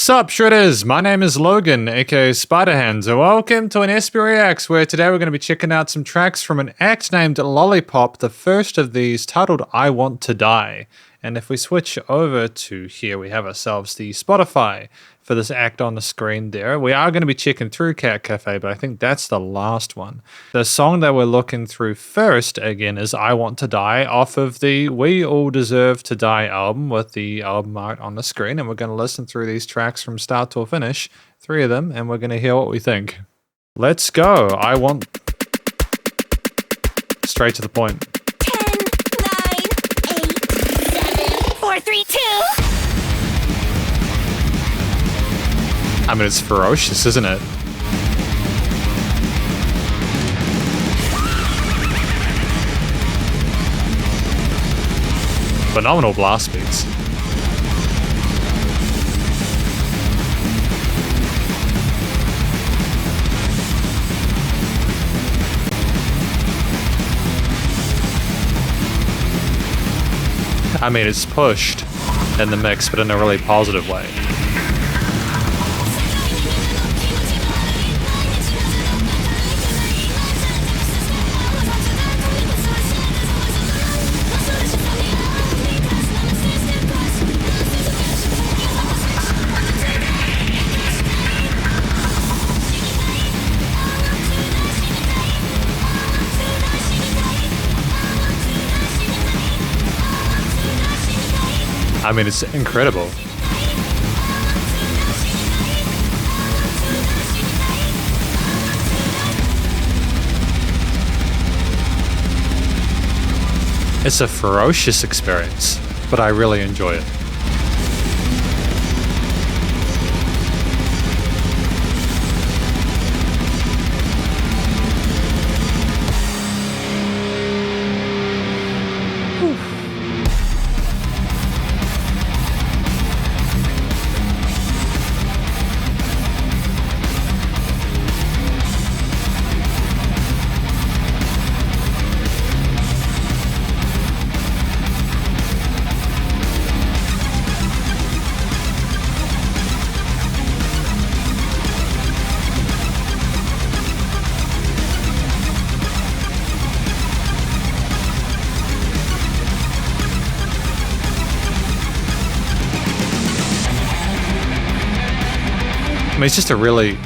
Sup Shredders, my name is Logan, aka Spiderhands, and welcome to an SP Reacts, where today we're going to be checking out some tracks from an act named Lollipop, the first of these titled I Want to Die. And if we switch over to here, we have ourselves the Spotify for this act on the screen there. We are going to be checking through Cat Cafe, but I think that's the last one. The song that we're looking through first, again, is I Want to Die off of the We All Deserve to Die album with the album art on the screen. And we're going to listen through these tracks from start to finish, 3 of them, and we're going to hear what we think. Let's go. I want... Straight to the point. 10, 9, 8, 7, 4, 3, 2. I mean, it's ferocious, isn't it? Phenomenal blast beats. I mean, it's pushed in the mix, but in a really positive way. I mean, it's incredible. It's a ferocious experience, but I really enjoy it. I mean, it's just a really...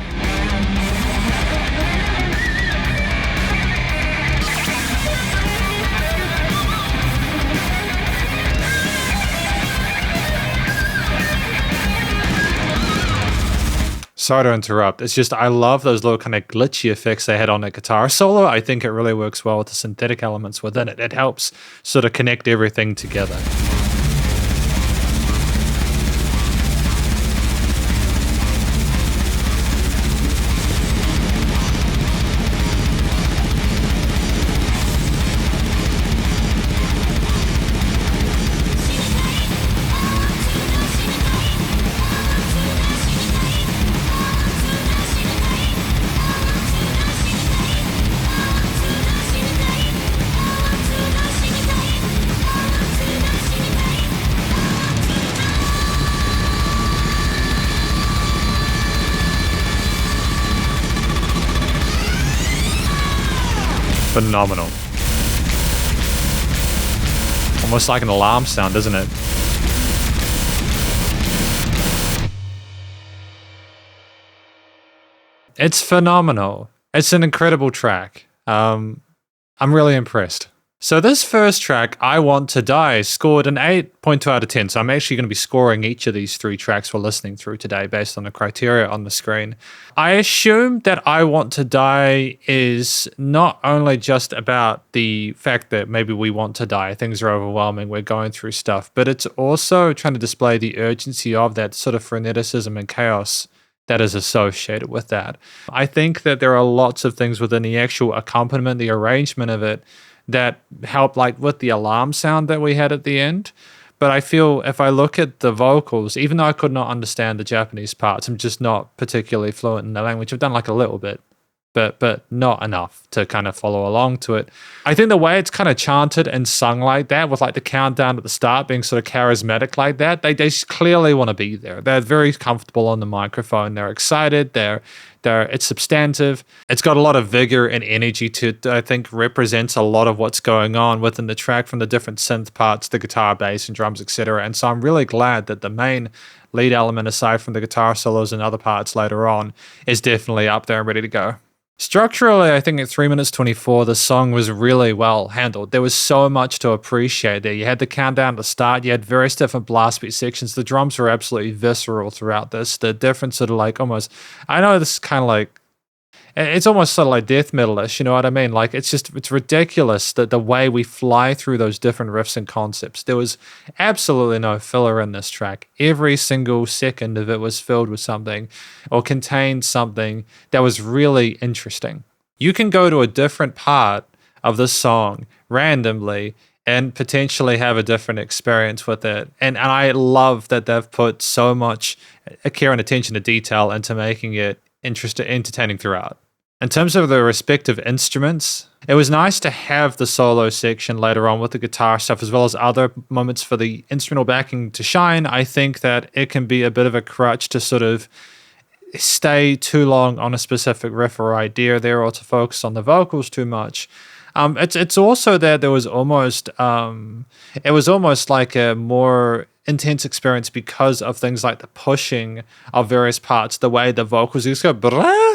Sorry to interrupt. It's just, I love those little kind of glitchy effects they had on that guitar solo. I think it really works well with the synthetic elements within it. It helps sort of connect everything together. Phenomenal. Almost like an alarm sound, isn't it? It's phenomenal. It's an incredible track. I'm really impressed. So this first track, I Want to Die, scored an 8.2 out of 10. So I'm actually going to be scoring each of these 3 tracks we're listening through today based on the criteria on the screen. I assume that I Want to Die is not only just about the fact that maybe we want to die, things are overwhelming, we're going through stuff, but it's also trying to display the urgency of that sort of freneticism and chaos that is associated with that. I think that there are lots of things within the actual accompaniment, the arrangement of it, that help, like with the alarm sound that we had at the end. But I feel if I look at the vocals, even though I could not understand the Japanese parts, I'm just not particularly fluent in the language. I've done like a little bit. but not enough to kind of follow along to it. I think the way it's kind of chanted and sung like that, with like the countdown at the start being sort of charismatic like that, they just clearly want to be there. They're very comfortable on the microphone. They're excited. It's substantive. It's got a lot of vigor and energy to it. I think represents a lot of what's going on within the track, from the different synth parts, the guitar, bass, and drums, etc. And so I'm really glad that the main lead element, aside from the guitar solos and other parts later on, is definitely up there and ready to go. Structurally, I think at 3 minutes 24, the song was really well handled. There was so much to appreciate there. You had the countdown at the start. You had various different blast beat sections. The drums were absolutely visceral throughout this. The different sort of like almost, I know this is kind of like, it's almost sort of like death metal-ish, you know what I mean? Like, it's ridiculous that the way we fly through those different riffs and concepts. There was absolutely no filler in this track. Every single second of it was filled with something or contained something that was really interesting. You can go to a different part of the song randomly and potentially have a different experience with it. And I love that they've put so much care and attention to detail into making it entertaining throughout. In terms of the respective instruments, it was nice to have the solo section later on with the guitar stuff, as well as other moments for the instrumental backing to shine. I think that it can be a bit of a crutch to sort of stay too long on a specific riff or idea there, or to focus on the vocals too much. It's also that there was almost it was almost like a more intense experience because of things like the pushing of various parts, the way the vocals just go,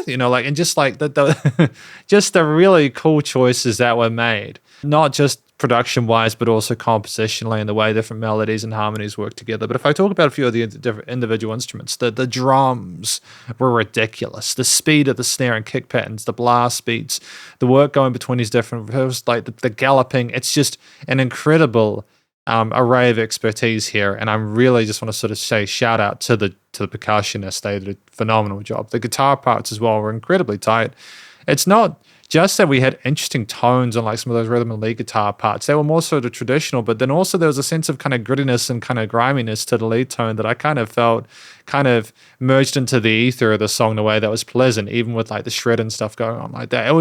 you know, like, and just like the just the really cool choices that were made, not just production wise, but also compositionally, and the way different melodies and harmonies work together. But if I talk about a few of the different individual instruments, the drums were ridiculous. The speed of the snare and kick patterns, the blast beats, the work going between these different, it was like the galloping. It's just an incredible array of expertise here, and I really just want to sort of say shout out to the percussionists. They did a phenomenal job. The guitar parts as well were incredibly tight. It's not just that we had interesting tones on like some of those rhythm and lead guitar parts. They were more sort of traditional, but then also there was a sense of kind of grittiness and kind of griminess to the lead tone that I kind of felt kind of merged into the ether of the song in a way that was pleasant, even with like the shred and stuff going on like that. It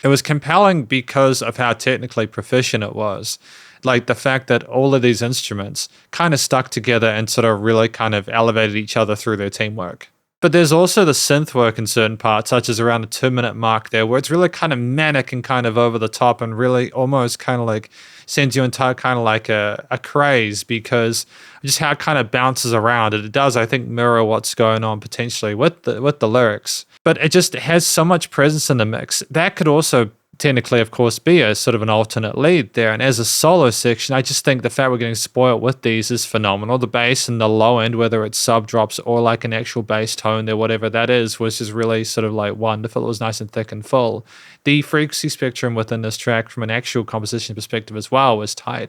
was compelling because of how technically proficient it was. Like the fact that all of these instruments kind of stuck together and sort of really kind of elevated each other through their teamwork. But there's also the synth work in certain parts, such as around the 2-minute mark there, where it's really kind of manic and kind of over the top and really almost kind of like sends you into kind of like a craze, because just how it kind of bounces around. It does, I think, mirror what's going on potentially with the lyrics. But it just has so much presence in the mix. That could also technically, of course, be a sort of an alternate lead there. And as a solo section, I just think the fact we're getting spoiled with these is phenomenal. The bass and the low end, whether it's sub drops or like an actual bass tone there, whatever that is, was just really sort of like wonderful. It was nice and thick and full. The frequency spectrum within this track from an actual composition perspective as well was tight.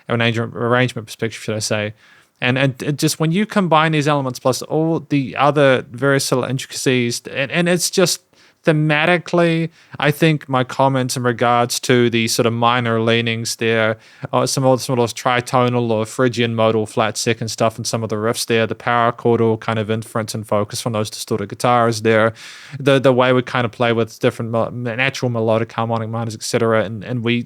An arrangement perspective, should I say. And it just, when you combine these elements plus all the other various little intricacies, and it's just, thematically, I think my comments in regards to the sort of minor leanings there, some of those tritonal or Phrygian modal flat second stuff, and some of the riffs there, the power chordal kind of inference and focus from those distorted guitars there, the way we kind of play with different natural melodic harmonic minors, etc., and we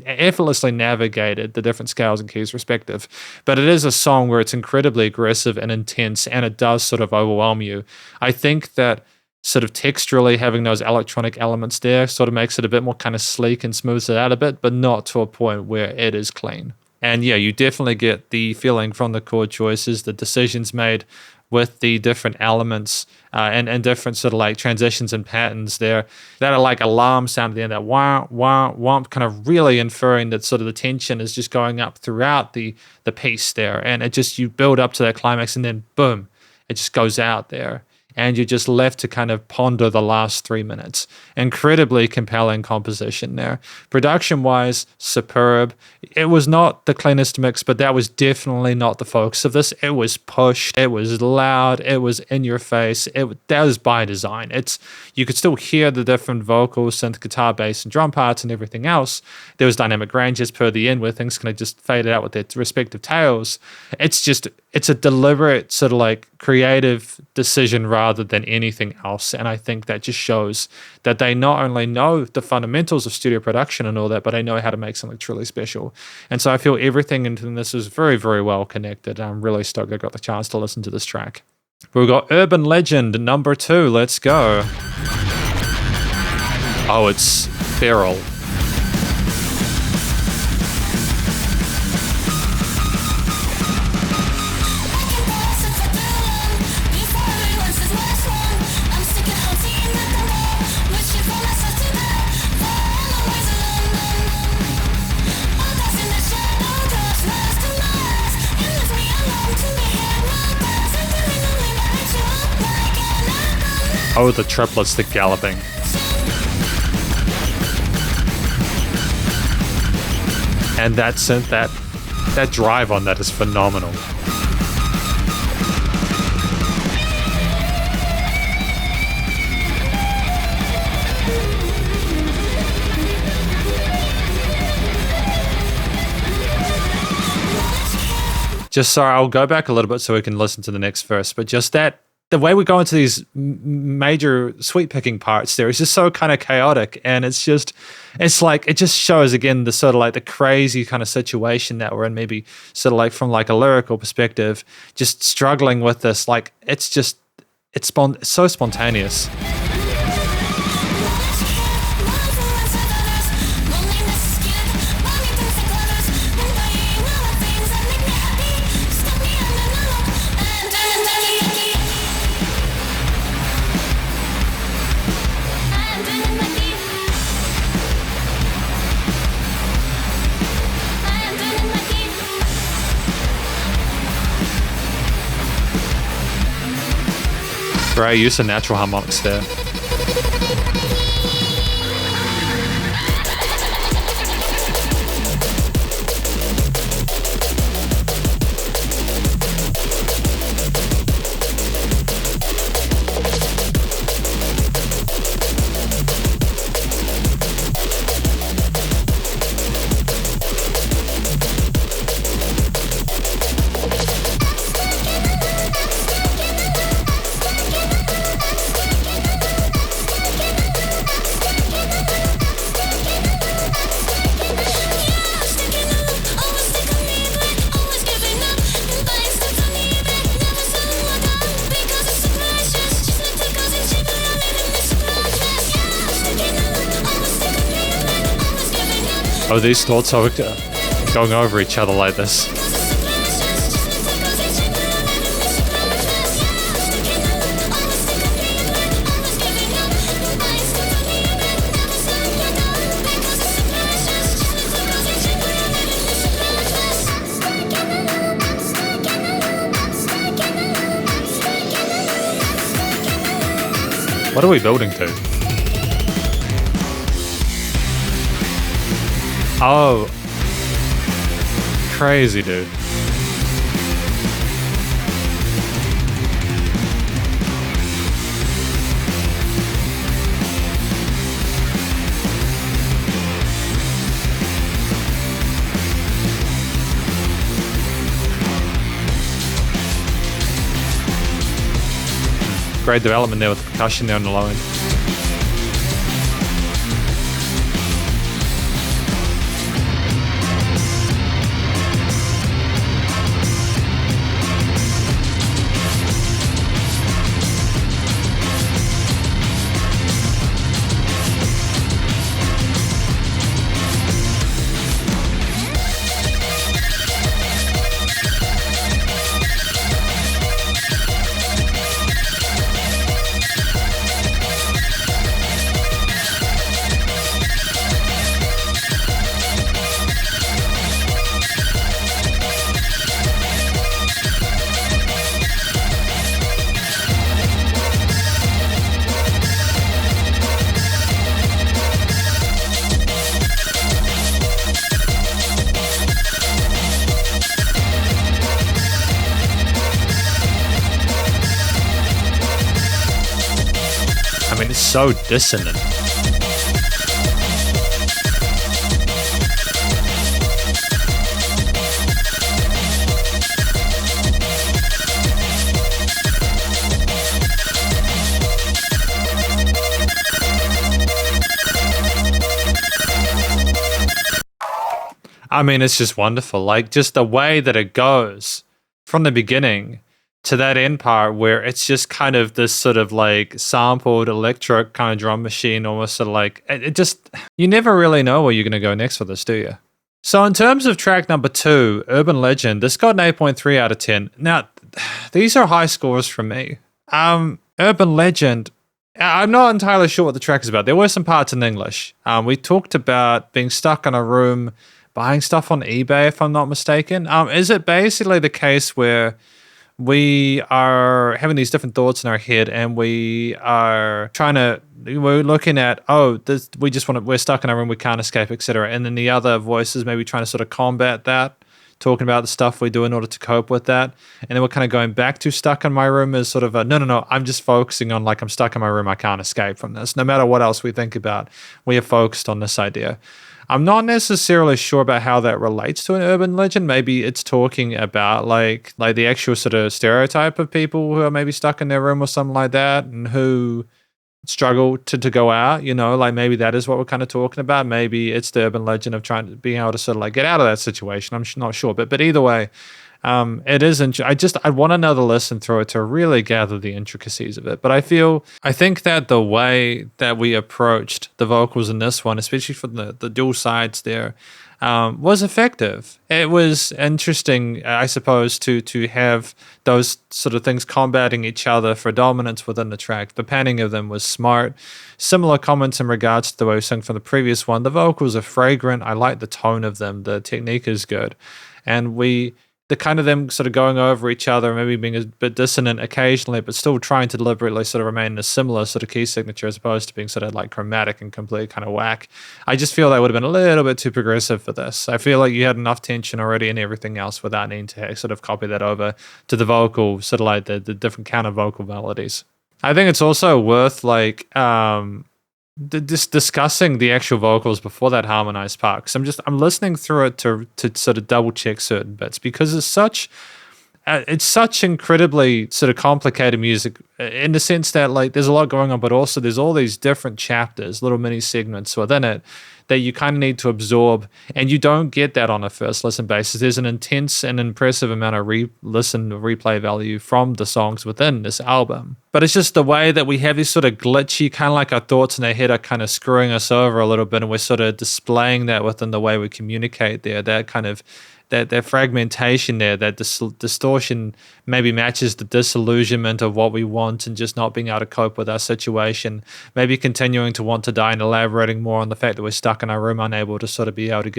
effortlessly navigated the different scales and keys respective. But it is a song where it's incredibly aggressive and intense, and it does sort of overwhelm you. I think that sort of texturally having those electronic elements there sort of makes it a bit more kind of sleek and smooths it out a bit, but not to a point where it is clean. And yeah, you definitely get the feeling from the chord choices, the decisions made with the different elements and different sort of like transitions and patterns there that are like alarm sound at the end, that wah, wah, wah, kind of really inferring that sort of the tension is just going up throughout the piece there. And it just, you build up to that climax and then boom, it just goes out there. And you're just left to kind of ponder the last 3 minutes. Incredibly compelling composition there. Production-wise, superb. It was not the cleanest mix, but that was definitely not the focus of this. It was pushed. It was loud. It was in your face. That was by design. You could still hear the different vocals, synth, guitar, bass, and drum parts and everything else. There was dynamic range as per the end where things kind of just faded out with their respective tails. It's just it's a deliberate sort of like creative decision rather than anything else. And I think that just shows that they not only know the fundamentals of studio production and all that, but they know how to make something truly special. And so I feel everything in this is very, very well connected. I'm really stoked I got the chance to listen to this track. We've got Urban Legend number 2. Let's go. Oh, it's Feral. Oh, the triplets, the galloping. And that synth, that drive on that is phenomenal. Just sorry, I'll go back a little bit so we can listen to the next verse, but just that, the way we go into these major sweet picking parts there is just so kind of chaotic, and it's like, it just shows again the sort of like the crazy kind of situation that we're in, maybe sort of like from like a lyrical perspective, just struggling with this, like it's so spontaneous. Great use of natural harmonics there. Oh, these thoughts are going over each other like this. What are we building to? Oh, crazy, dude. Great development there with the percussion there on the low end. I mean, it's so dissonant. I mean, it's just wonderful. Like, just the way that it goes from the beginning to that end part where it's just kind of this sort of like sampled electric kind of drum machine, almost sort of like, it just, you never really know where you're going to go next with this, do you? So in terms of track number 2, Urban Legend, this got an 8.3 out of 10. Now, these are high scores from me. Urban Legend, I'm not entirely sure what the track is about. There were some parts in English. We talked about being stuck in a room, buying stuff on eBay, if I'm not mistaken. Is it basically the case where we are having these different thoughts in our head and we're looking at, we're stuck in our room, we can't escape, etc. And then the other voices maybe trying to sort of combat that, talking about the stuff we do in order to cope with that. And then we're kind of going back to stuck in my room as sort of a, no, I'm just focusing on like I'm stuck in my room, I can't escape from this. No matter what else we think about, we are focused on this idea. I'm not necessarily sure about how that relates to an urban legend. Maybe it's talking about like the actual sort of stereotype of people who are maybe stuck in their room or something like that and who struggle to go out, like maybe that is what we're kind of talking about. Maybe it's the urban legend of being able to sort of like get out of that situation. I'm not sure, but either way, it is. I want another listen through it to really gather the intricacies of it. But I think that the way that we approached the vocals in this one, especially for the dual sides there, was effective. It was interesting, I suppose, to have those sort of things combating each other for dominance within the track. The panning of them was smart. Similar comments in regards to the way we sang from the previous one. The vocals are fragrant. I like the tone of them. The technique is good. And the kind of them sort of going over each other, maybe being a bit dissonant occasionally, but still trying to deliberately sort of remain in a similar sort of key signature as opposed to being sort of like chromatic and completely kind of whack. I just feel that would have been a little bit too progressive for this. I feel like you had enough tension already and everything else without needing to sort of copy that over to the vocal, sort of like the different counter vocal melodies. I think it's also worth like discussing the actual vocals before that harmonized part, because I'm listening through it to sort of double check certain bits, because it's such incredibly sort of complicated music in the sense that like there's a lot going on, but also there's all these different chapters, little mini segments within it that you kind of need to absorb, and you don't get that on a first listen basis. There's an intense and impressive amount of replay value from the songs within this album. But it's just the way that we have these sort of glitchy, kind of like our thoughts in our head are kind of screwing us over a little bit, and we're sort of displaying that within the way we communicate there, that kind of that fragmentation there, that distortion maybe matches the disillusionment of what we want and just not being able to cope with our situation, maybe continuing to want to die and elaborating more on the fact that we're stuck in our room, unable to sort of be able to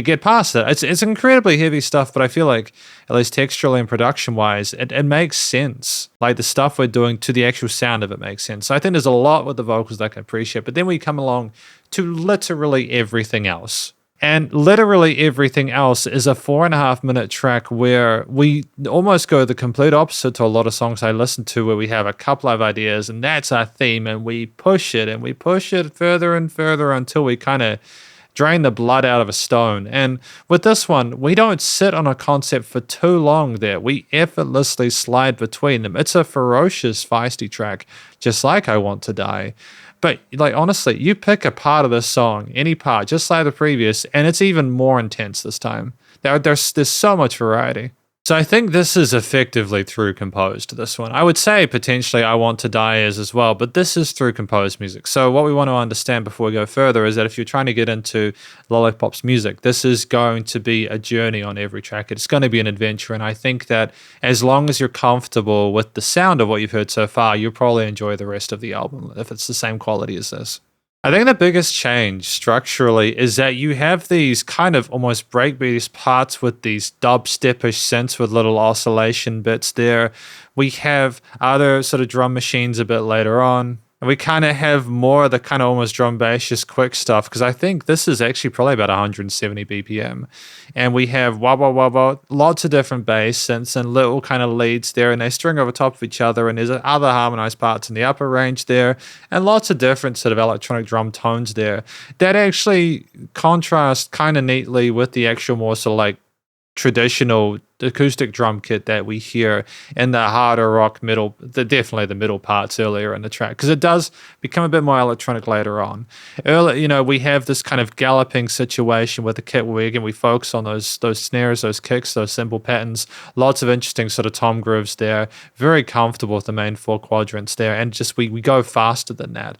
get past it. It's incredibly heavy stuff, but I feel like, at least texturally and production-wise, it makes sense. Like the stuff we're doing to the actual sound of it makes sense. So I think there's a lot with the vocals that I can appreciate, but then we come along to literally everything else. And literally everything else is a 4.5 minute track where we almost go the complete opposite to a lot of songs I listen to, where we have a couple of ideas and that's our theme, and we push it further and further until we kind of drain the blood out of a stone. And with this one, we don't sit on a concept for too long there. We effortlessly slide between them. It's a ferocious, feisty track, just like I Want to Die. But like honestly, you pick a part of this song, any part, just like the previous, and it's even more intense this time. There's so much variety. So I think this is effectively through composed, this one. I would say potentially I Want to Die is as well, but this is through composed music. So what we want to understand before we go further is that if you're trying to get into Lollipop's music, this is going to be a journey on every track. It's going to be an adventure, and I think that as long as you're comfortable with the sound of what you've heard so far, you'll probably enjoy the rest of the album if it's the same quality as this. I think the biggest change structurally is that you have these kind of almost breakbeat parts with these dubstepish synths with little oscillation bits there. We have other sort of drum machines a bit later on. And we kind of have more of the kind of almost drum bass, just quick stuff, because I think this is actually probably about 170 BPM. And we have wah wah wah wah, lots of different bass synths and little kind of leads there, and they string over top of each other, and there's other harmonized parts in the upper range there, and lots of different sort of electronic drum tones there that actually contrast kind of neatly with the actual more sort of like traditional acoustic drum kit that we hear in the harder rock middle, definitely the middle parts earlier in the track, because it does become a bit more electronic later on. Early, we have this kind of galloping situation with the kit where again we focus on those snares, those kicks, those cymbal patterns, lots of interesting sort of tom grooves there, very comfortable with the main 4 quadrants there, and just we go faster than that.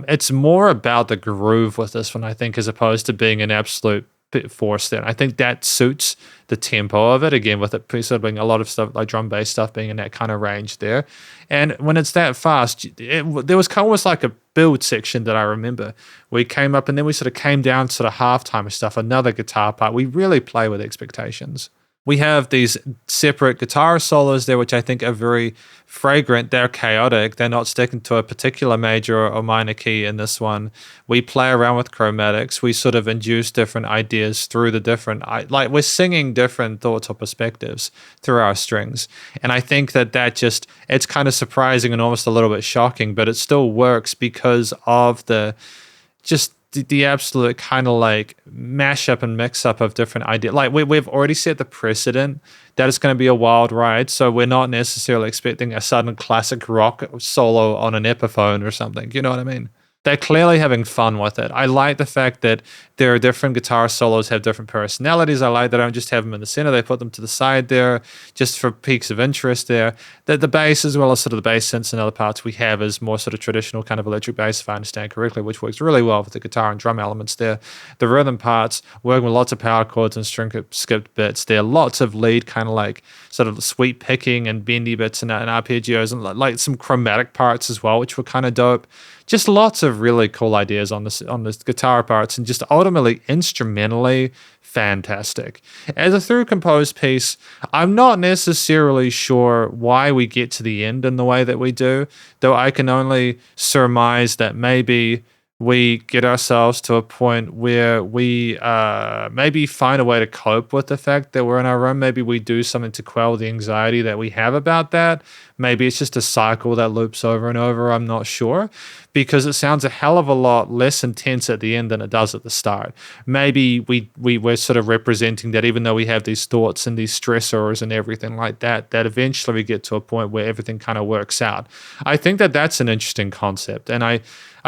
It's more about the groove with this one, I think, as opposed to being an absolute bit forced there. I think that suits the tempo of it, again, with it sort of being a lot of stuff like drum bass stuff being in that kind of range there. And when it's that fast, there was almost like a build section that I remember. We came up and then we sort of came down sort of halftime and stuff, another guitar part. We really play with expectations. We have these separate guitar solos there, which I think are very fragrant. They're chaotic. They're not sticking to a particular major or minor key in this one. We play around with chromatics. We sort of induce different ideas through the different, like we're singing different thoughts or perspectives through our strings. And I think that just, it's kind of surprising and almost a little bit shocking, but it still works because of the absolute kind of like mashup and mix up of different ideas. Like we've already set the precedent that it's going to be a wild ride, so we're not necessarily expecting a sudden classic rock solo on an Epiphone or something. You know what I mean? They're clearly having fun with it. I like the fact that there are different guitar solos have different personalities. I like that I don't just have them in the center. They put them to the side there just for peaks of interest there. The bass, as well as sort of the bass synths and other parts we have, is more sort of traditional kind of electric bass, if I understand correctly, which works really well with the guitar and drum elements there. The rhythm parts, working with lots of power chords and string skipped bits there. Lots of lead kind of like sort of sweep picking and bendy bits and arpeggios and like some chromatic parts as well, which were kind of dope. Just lots of really cool ideas on this guitar parts, and just ultimately instrumentally fantastic. As a through composed piece, I'm not necessarily sure why we get to the end in the way that we do, though I can only surmise that maybe we get ourselves to a point where we maybe find a way to cope with the fact that we're in our room. Maybe we do something to quell the anxiety that we have about that. Maybe it's just a cycle that loops over and over. I'm not sure, because it sounds a hell of a lot less intense at the end than it does at the start. Maybe we're sort of representing that even though we have these thoughts and these stressors and everything like that, that eventually we get to a point where everything kind of works out. I think that that's an interesting concept. And I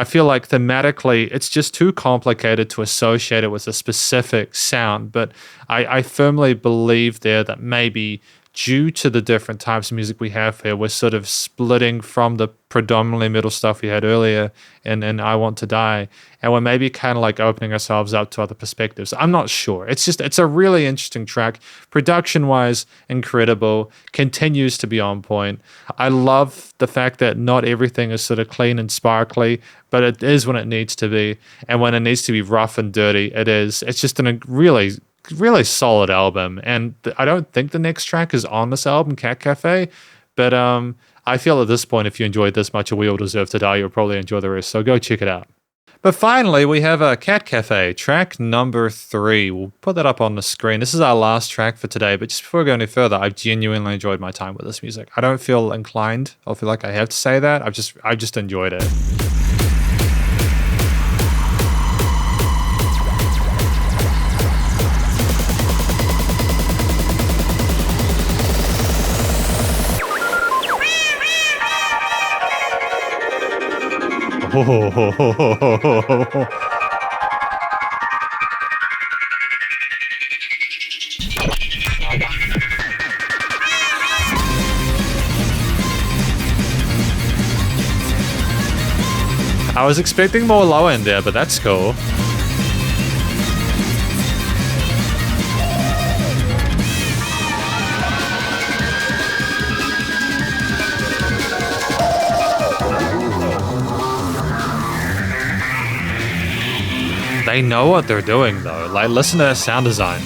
feel like thematically, it's just too complicated to associate it with a specific sound. But I firmly believe there that maybe due to the different types of music we have here, we're sort of splitting from the predominantly middle stuff we had earlier in I Want to Die, and we're maybe kind of like opening ourselves up to other perspectives. I'm not sure. It's a really interesting track. Production-wise, incredible. Continues to be on point. I love the fact that not everything is sort of clean and sparkly, but it is when it needs to be, and when it needs to be rough and dirty, it is. It's just a really solid album, and I don't think the next track is on this album, Cat Cafe, but I feel at this point, if you enjoyed this much of We All Deserve to Die, you'll probably enjoy the rest, so go check it out. But finally, we have a Cat Cafe, track number 3. We'll put that up on the screen. This is our last track for today, but just before we go any further, I've genuinely enjoyed my time with this music. I don't feel inclined, I feel like I have to say that. I've just enjoyed it. I was expecting more low end there, but that's cool. They know what they're doing though. Like, listen to their sound design.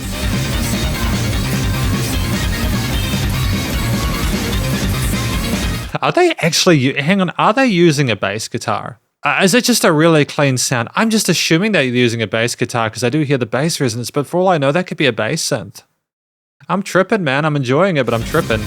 Are they actually, hang on, are they using a bass guitar? Is it just a really clean sound? I'm just assuming they're using a bass guitar because I do hear the bass resonance, but for all I know, that could be a bass synth. I'm tripping, man. I'm enjoying it, but I'm tripping.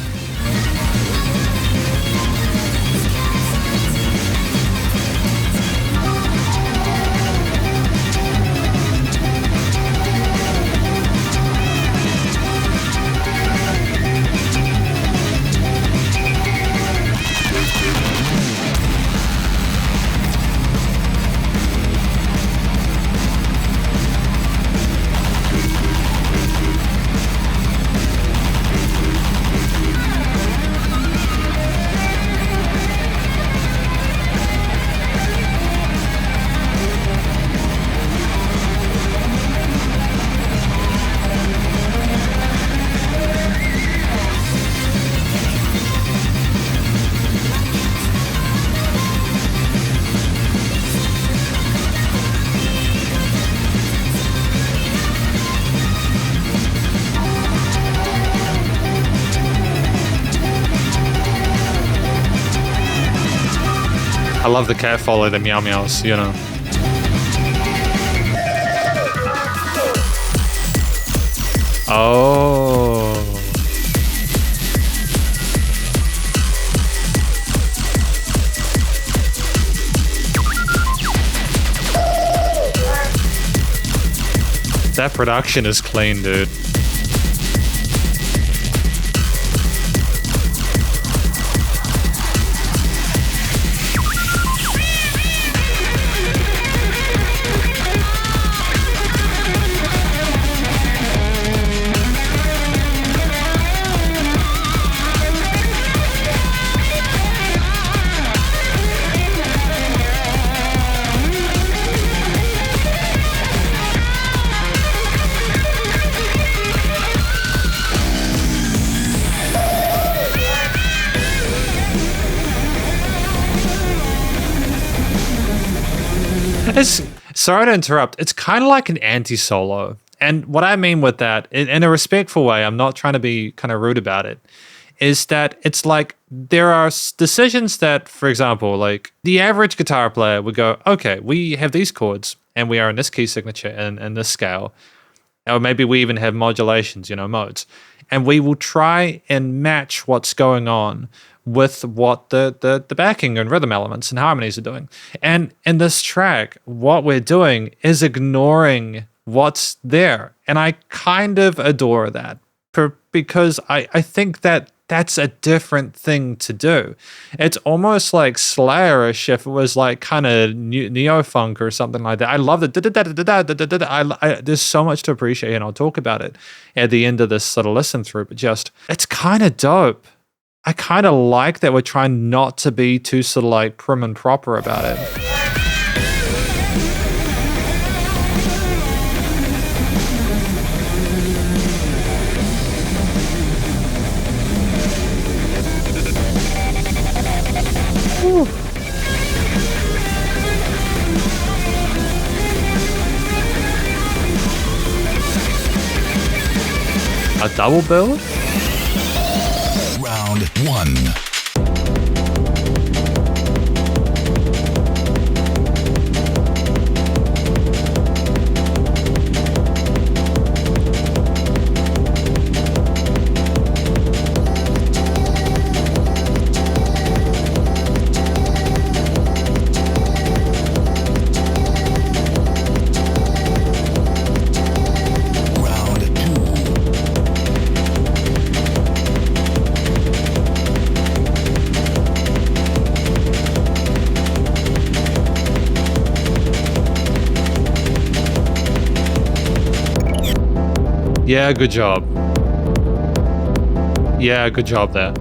I love the cat follow the meow meows, you know. Oh. That production is clean, dude. Sorry to interrupt. It's kind of like an anti-solo. And what I mean with that, in a respectful way, I'm not trying to be kind of rude about it, is that it's like there are decisions that, for example, like the average guitar player would go, okay, we have these chords and we are in this key signature and this scale. Or maybe we even have modulations, modes. And we will try and match what's going on with what the backing and rhythm elements and harmonies are doing. And in this track, what we're doing is ignoring what's there. And I kind of adore that because I think that that's a different thing to do. It's almost like Slayerish if it was like kind of neo-funk or something like that. I love it. There's so much to appreciate, and I'll talk about it at the end of this sort of listen through, but just, it's kind of dope. I kind of like that we're trying not to be too sort of like prim and proper about it. A double build? Round one. Yeah, good job. Yeah, good job there.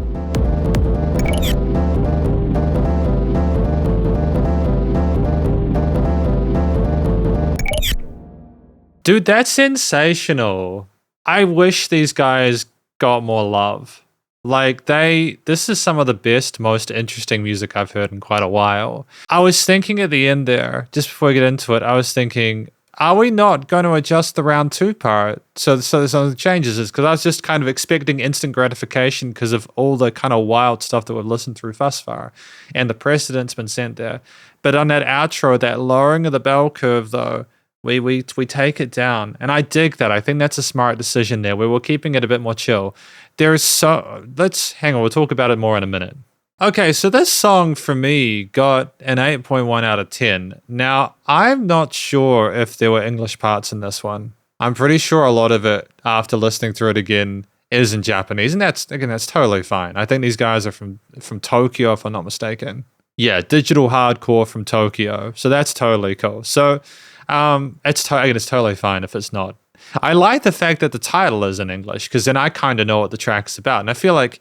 Dude, that's sensational. I wish these guys got more love. Like this is some of the best, most interesting music I've heard in quite a while. I was thinking at the end there, just before I get into it, I was thinking, are we not going to adjust the round two part? So the changes is because I was just kind of expecting instant gratification because of all the kind of wild stuff that we've listened through thus far, and the precedent's been sent there. But on that outro, that lowering of the bell curve, though, we take it down, and I dig that. I think that's a smart decision there, where we're keeping it a bit more chill. Let's hang on. We'll talk about it more in a minute. Okay, so this song for me got an 8.1 out of 10. Now, I'm not sure if there were English parts in this one. I'm pretty sure a lot of it, after listening through it again, is in Japanese, and that's totally fine. I think these guys are from Tokyo, if I'm not mistaken. Yeah, digital hardcore from Tokyo, so that's totally cool. So, it's totally fine if it's not. I like the fact that the title is in English, because then I kind of know what the track's about, and I feel like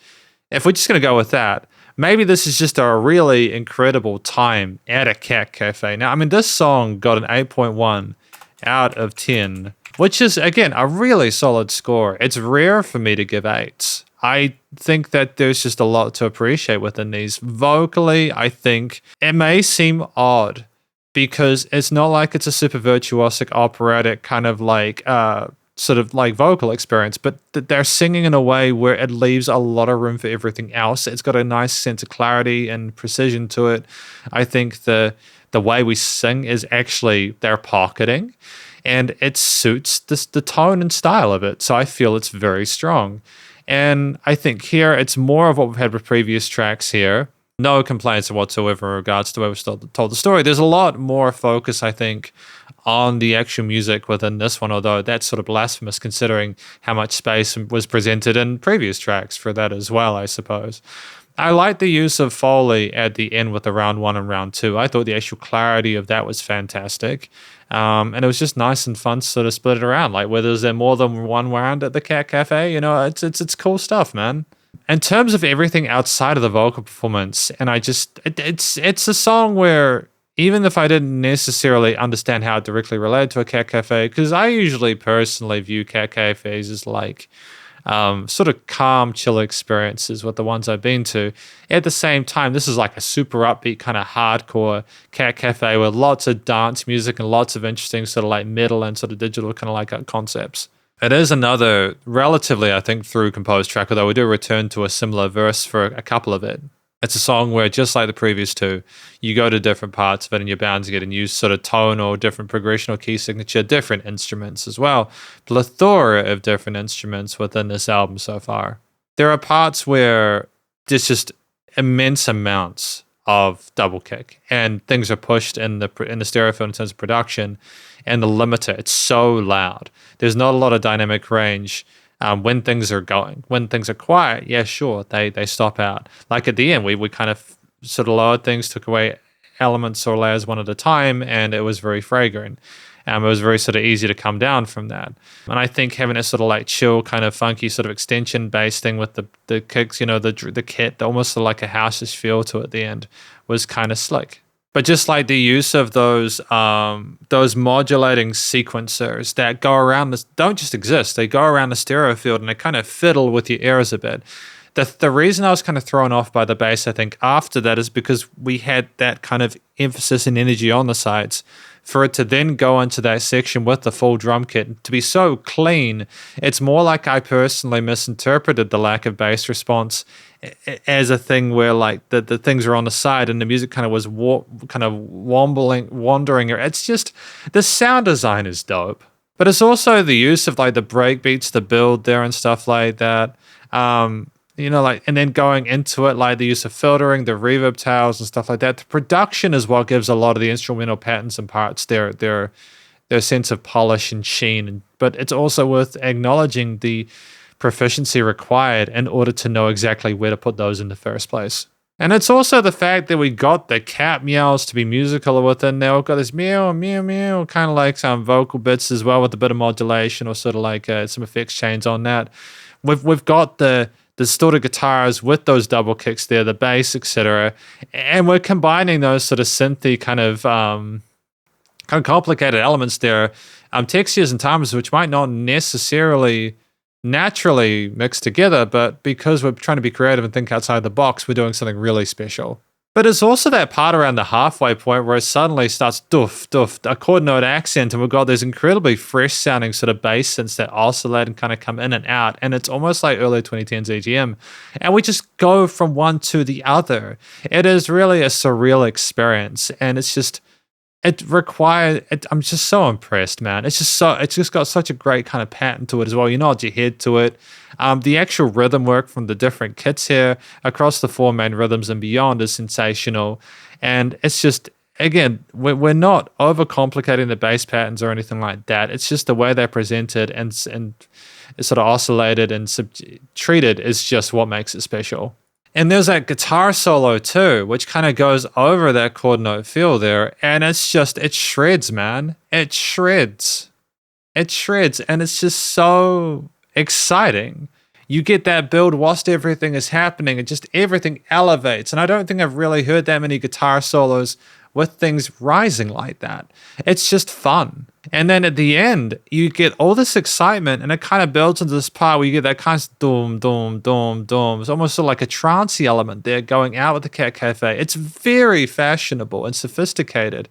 if we're just going to go with that, maybe this is just a really incredible time at a cat cafe. Now, I mean, this song got an 8.1 out of 10, which is, again, a really solid score. It's rare for me to give 8s. I think that there's just a lot to appreciate within these. Vocally, I think it may seem odd because it's not like it's a super virtuosic operatic kind of like sort of like vocal experience, but they're singing in a way where it leaves a lot of room for everything else. It's got a nice sense of clarity and precision to it. I think the way we sing is actually their pocketing, and it suits the tone and style of it. So I feel it's very strong. And I think here it's more of what we've had with previous tracks here. No complaints whatsoever in regards to the way we've told the story. There's a lot more focus, I think, on the actual music within this one, although that's sort of blasphemous considering how much space was presented in previous tracks for that as well, I suppose. I like the use of Foley at the end with the round 1 and round 2. I thought the actual clarity of that was fantastic. And it was just nice and fun to sort of split it around. Like, whether there's more than one round at the Cat Cafe, you know, it's cool stuff, man. In terms of everything outside of the vocal performance, and it's a song where even if I didn't necessarily understand how it directly related to a Cat Cafe, because I usually personally view Cat Cafes as like sort of calm, chill experiences with the ones I've been to. At the same time, this is like a super upbeat kind of hardcore Cat Cafe with lots of dance music and lots of interesting sort of like metal and sort of digital kind of like concepts. It is another relatively, I think, through composed track, although we do return to a similar verse for a couple of it. It's a song where, just like the previous two, you go to different parts of it and you're bound to get a new sort of tone or different progression or key signature, different instruments as well. Plethora of different instruments within this album so far. There are parts where there's just immense amounts of double kick and things are pushed in the stereo field in terms of production, and the limiter, it's so loud. There's not a lot of dynamic range. When things are going, when things are quiet, yeah, sure, they stop out. Like at the end, we kind of sort of lowered things, took away elements or layers one at a time, and it was very fragrant. It was very sort of easy to come down from that. And I think having a sort of like chill, kind of funky sort of extension bass thing with the kicks, you know, the kit, almost sort of like a house-ish feel to it at the end, was kind of slick. But just like the use of those modulating sequencers that go around this, don't just exist. They go around the stereo field and they kind of fiddle with your ears a bit. The reason I was kind of thrown off by the bass, I think, after that is because we had that kind of emphasis and energy on the sides. For it to then go into that section with the full drum kit to be so clean, it's more like I personally misinterpreted the lack of bass response as a thing where like the things are on the side and the music kind of was wandering. It's just, the sound design is dope, but it's also the use of like the break beats, the build there and stuff like that. You know, like, and then going into it, like the use of filtering, the reverb tails and stuff like that. The production is what gives a lot of the instrumental patterns and parts their sense of polish and sheen. But it's also worth acknowledging the proficiency required in order to know exactly where to put those in the first place. And it's also the fact that we got the cat meows to be musical within there. We've got this meow, meow, meow, kind of like some vocal bits as well with a bit of modulation or sort of like some effects chains on that. We've got the distorted guitars with those double kicks there, the bass, etc. And we're combining those sort of synthy kind of complicated elements there, textures and timbres which might not necessarily naturally mix together, but because we're trying to be creative and think outside the box, we're doing something really special. But it's also that part around the halfway point where it suddenly starts doof, doof, a chord note accent, and we've got these incredibly fresh sounding sort of bass synths that oscillate and kind of come in and out, and it's almost like early 2010s EGM. And we just go from one to the other. It is really a surreal experience, and it's just, I'm just so impressed, man. It's just got such a great kind of pattern to it as well. You nod your head to it. The actual rhythm work from the different kits here across the four main rhythms and beyond is sensational. And it's just, again, we're not overcomplicating the bass patterns or anything like that. It's just the way they're presented and sort of oscillated and treated is just what makes it special. And there's that guitar solo too, which kind of goes over that chord note feel there. And it's just, it shreds, man. It shreds. It shreds. And it's just so exciting. You get that build whilst everything is happening and just everything elevates. And I don't think I've really heard that many guitar solos with things rising like that. It's just fun. And then at the end, you get all this excitement and it kind of builds into this part where you get that kind of doom, doom, doom, doom. It's almost sort of like a trancey element there going out with the Cat Cafe. It's very fashionable and sophisticated.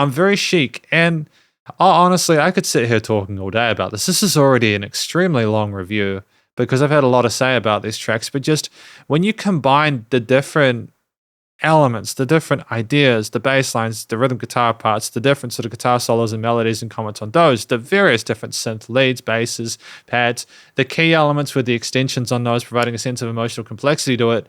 Very chic. And Oh, honestly, I could sit here talking all day about this. This is already an extremely long review because I've had a lot to say about these tracks, but just when you combine the different elements, the different ideas, the bass lines, the rhythm guitar parts, the different sort of guitar solos and melodies and comments on those, the various different synth leads, basses, pads, the key elements with the extensions on those, providing a sense of emotional complexity to it,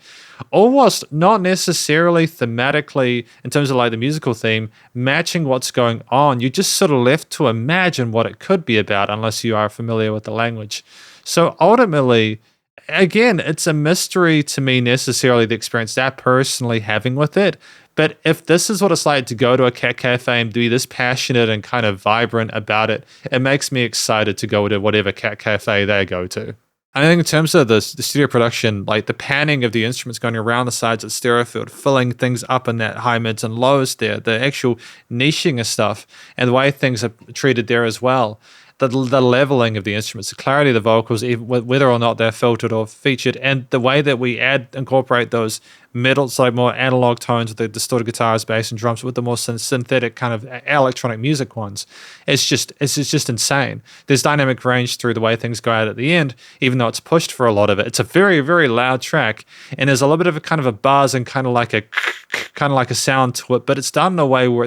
almost not necessarily thematically in terms of like the musical theme, matching what's going on. You're just sort of left to imagine what it could be about unless you are familiar with the language. So ultimately, again, it's a mystery to me necessarily the experience that personally having with it. But if this is what it's like to go to a cat cafe and be this passionate and kind of vibrant about it, it makes me excited to go to whatever cat cafe they go to. I think in terms of the studio production, like the panning of the instruments going around the sides of the stereo field, filling things up in that high mids and lows there, the actual niching of stuff and the way things are treated there as well. The leveling of the instruments, the clarity of the vocals, even whether or not they're filtered or featured, and the way that we incorporate those middle, like more analog tones with the distorted guitars, bass, and drums with the more synthetic kind of electronic music ones. It's just insane. There's dynamic range through the way things go out at the end, even though it's pushed for a lot of it. It's a very, very loud track, and there's a little bit of a kind of a buzz and kind of like a sound to it, but it's done in a way where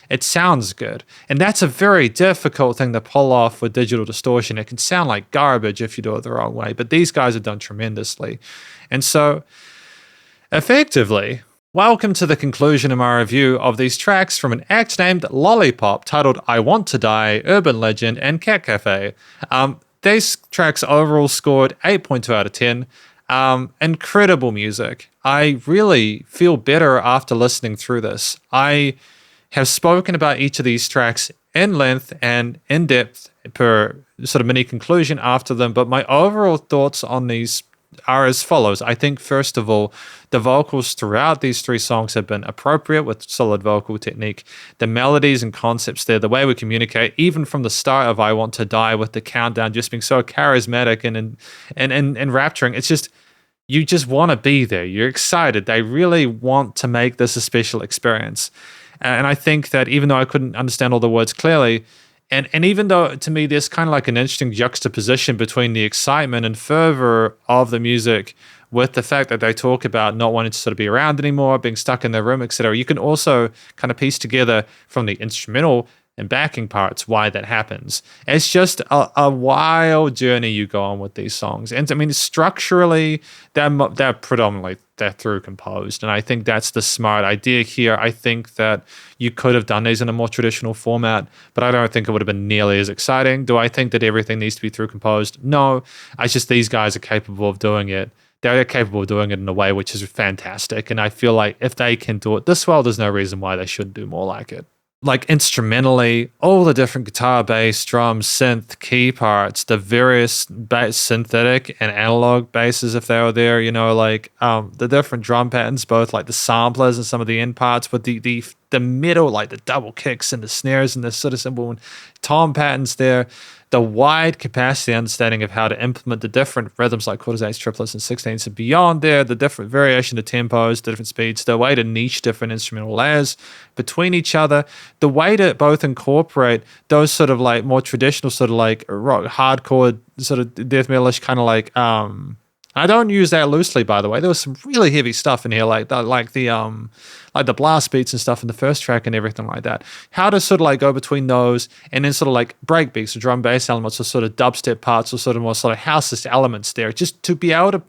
it sounds good. And that's a very difficult thing to pull off with digital distortion. It can sound like garbage if you do it the wrong way, but these guys have done tremendously. And so, effectively, welcome to the conclusion of my review of these tracks from an act named Lollipop, titled I Want to Die, Urban Legend, and Cat Cafe. These tracks overall scored 8.2 out of 10. Incredible music. I really feel better after listening through this. I have spoken about each of these tracks in length and in depth per sort of mini conclusion after them, but my overall thoughts on these are as follows. I think, first of all, the vocals throughout these three songs have been appropriate with solid vocal technique. The melodies and concepts there, the way we communicate, even from the start of I Want to Die with the countdown just being so charismatic and enrapturing. It's just, you just want to be there. You're excited. They really want to make this a special experience. And I think that even though I couldn't understand all the words clearly, and even though to me there's kind of like an interesting juxtaposition between the excitement and fervor of the music with the fact that they talk about not wanting to sort of be around anymore, being stuck in their room, etc., you can also kind of piece together from the instrumental and backing parts why that happens. It's just a wild journey you go on with these songs. And I mean, structurally, they're predominantly through composed. And I think that's the smart idea here. I think that you could have done these in a more traditional format, but I don't think it would have been nearly as exciting. Do I think that everything needs to be through composed? No. It's just these guys are capable of doing it. They're capable of doing it in a way which is fantastic. And I feel like if they can do it this well, there's no reason why they shouldn't do more like it. Like instrumentally, all the different guitar, bass, drums, synth, key parts, the various synthetic and analog basses, if they were there, the different drum patterns, both like the samplers and some of the end parts, but the middle, like the double kicks and the snares and the sort of simple and tom patterns there, the wide capacity understanding of how to implement the different rhythms like quarters, eighths, triplets, and sixteenths and beyond there, the different variation of tempos, the different speeds, the way to niche different instrumental layers between each other, the way to both incorporate those sort of like more traditional sort of like rock, hardcore sort of death metalish kind of like I don't use that loosely, by the way. There was some really heavy stuff in here, like the blast beats and stuff in the first track and everything like that. How to sort of like go between those and then sort of like break beats or drum bass elements or sort of dubstep parts or sort of more sort of house elements there, just to be able to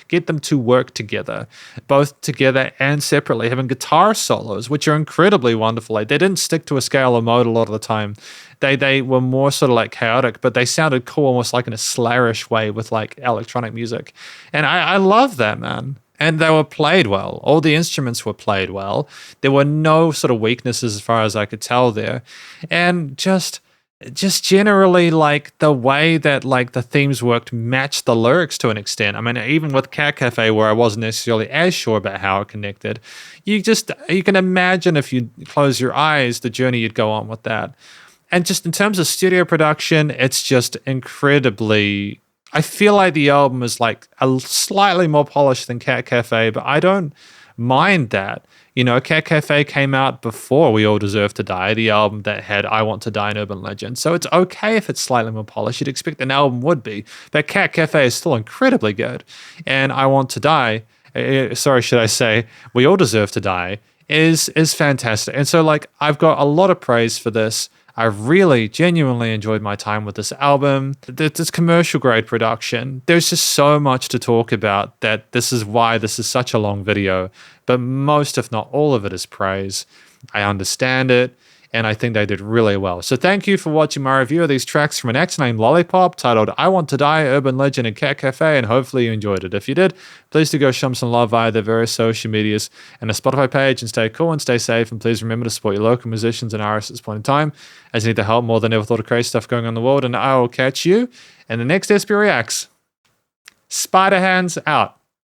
get them to work together, both together and separately, having guitar solos, which are incredibly wonderful. Like they didn't stick to a scale or mode a lot of the time. They were more sort of like chaotic, but they sounded cool, almost like in a Slayer-ish way with like electronic music. And I love that, man. And they were played well. All the instruments were played well. There were no sort of weaknesses as far as I could tell there. And just generally like the way that like the themes worked matched the lyrics to an extent. I mean, even with Cat Cafe, where I wasn't necessarily as sure about how it connected, you can imagine if you close your eyes, the journey you'd go on with that. And just in terms of studio production, it's just incredibly, I feel like the album is like a slightly more polished than Cat Cafe, but I don't mind that. You know, Cat Cafe came out before We All Deserve to Die, the album that had I Want to Die and Urban Legend. So it's okay if it's slightly more polished. You'd expect an album would be. But Cat Cafe is still incredibly good. And I Want to Die, should I say, We All Deserve to Die, is fantastic. And so, like, I've got a lot of praise for this. I really genuinely enjoyed my time with this album. This commercial grade production. There's just so much to talk about that this is why this is such a long video. But most, if not all of it, is praise. I understand it, and I think they did really well. So thank you for watching my review of these tracks from an actor named Lollipop, titled I Want to Die, Urban Legend, and Cat Cafe, and hopefully you enjoyed it. If you did, please do go show them some love via their various social medias and the Spotify page, and stay cool and stay safe, and please remember to support your local musicians and artists at this point in time, as you need the help more than ever with all the crazy stuff going on in the world, and I will catch you in the next SB Reacts. Spiderhands out.